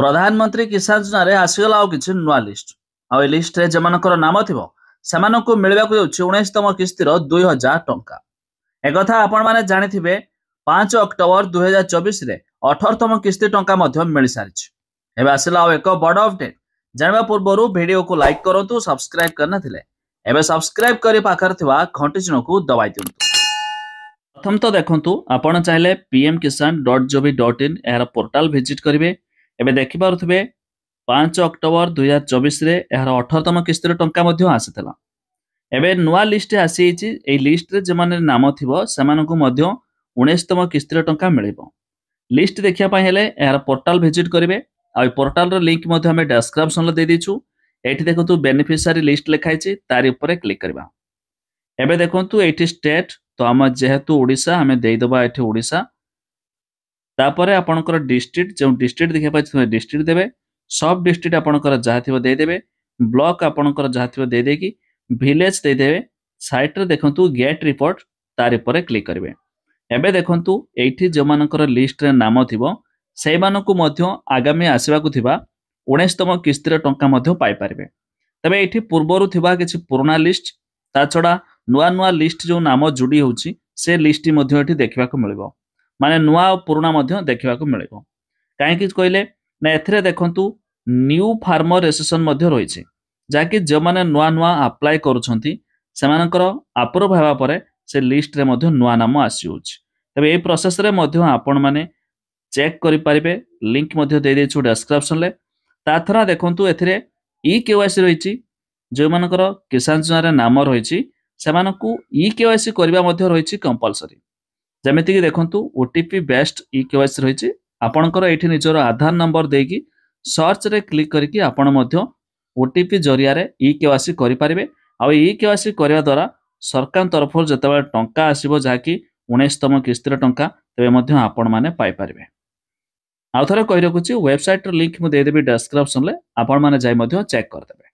प्रधानमंत्री किसान योजना रे आसीगला आउ किछि नुआ लिस्ट आ लिस्ट रे जमानकर नाम थिबो सेमानकु मिलबाकु जाउछि 19तम किस्तीर 2000 टंका। एकथा आपण माने जानिथिबे 5 अक्टोबर 2024 रे 18तम किस्ती टंका मध्य मिल सारिछि। एबे आसिला आउ एक बड़ अपडेट जानबा पूर्वरु वीडियो को लाइक करंतु, सब्सक्राइब करना थिले एबे सब्सक्राइब करी पाखर थिबा घंटी चिन्ह को दबाइ दियंतु। प्रथम तो देखंतु आपण चाहिले pmkisan.gov.in एहर पोर्टल विजिट करिवे। एबे देखि पारुथिबे 5 अक्टोबर 2024 रे एहर 18तम किस्तीर टंका मध्य आसीतला। एबे नुआ लिस्ट आसीछि। एई लिस्ट रे जमाने नाम थिबो सेमानकु मध्य 19तम किस्तीर टंका मिलिबो। लिस्ट देखिया पय हेले एहर पोर्टल विजिट करिवे। आ पोर्टल रो लिंक मध्य हम डिस्क्रिप्शन रे दे दिछु। एठी देखंतु बेनिफिशियरी लिस्ट लिखाइछि, तारि ऊपर क्लिक करबा। एबे देखंतु एठी स्टेट तो हम जेहेतु ओडिशा हमें दे दबा। एठी ओडिशा तापरे आपनकर डिस्ट्रिक्ट जो डिस्ट्रिक्ट देखिया पाइ डिस्ट्रिक्ट देबे। सब डिस्ट्रिक्ट आपनकर जहा थिबो दे देबे। ब्लॉक आपनकर जहा थिबो दे देकी विलेज दे देबे। साइट रे देखंतु गेट रिपोर्ट तारि ऊपर क्लिक करबे। एबे देखंतु एठी जो मानकर लिस्ट रे नाम थिबो सेई मानकु मध्य आगामी आसीबाकु थिबा 19तम किस्तीर टंका मध्य पाइ पारिबे। तबे एठी पूर्वरु थिबा किछि पुराना लिस्ट ता छडा नुआ नुआ लिस्ट जो नाम जुडी होउछि से लिस्ट मध्य एठी देखिबाकू मिलिबो। माने नुआ और पुराना मध्य देखिबाकू मिलिबो। काहे कि कहले ना एथरे देखंतु न्यू फार्मर रेजिस्ट्रेशन मध्य रहिछि, जाकि जे माने नुआ नुआ अप्लाई करूछंती सेमानकर अप्रूव हेबा परे से लिस्ट रे मध्य नुआ नाम आसी होउछि। तबे ए प्रोसेस रे मध्य आपण माने चेक करि पारिबे। लिंक मध्य दे देछु डिस्क्रिप्शन ले। ताथरा देखंतु एथरे केवाईसी रहिछि। जे मानकर किसान योजना रे नाम रहिछि सेमानकु केवाईसी करबा मध्य रहिछि कंपलसरी। जेमिति कि देखंतु ओटीपी बेस्ड केवाईसी रहिछि। आपणकर एठी निजर आधार नंबर देकी सर्च रे क्लिक करके आपण मध्य ओटीपी जरिया रे केवाईसी करि पारिबे। आ केवाईसी करबा द्वारा सरकार तरफ जतबे टंका आसीबो जाकी 19तम किस्तीर टंका तबे मध्य आपण माने पाइ पारिबे। आउ थरे कहि रखुछि वेबसाइट रो लिंक मु दे देबी डिस्क्रिप्शन ले। आपण माने जाय मध्य चेक कर देबे।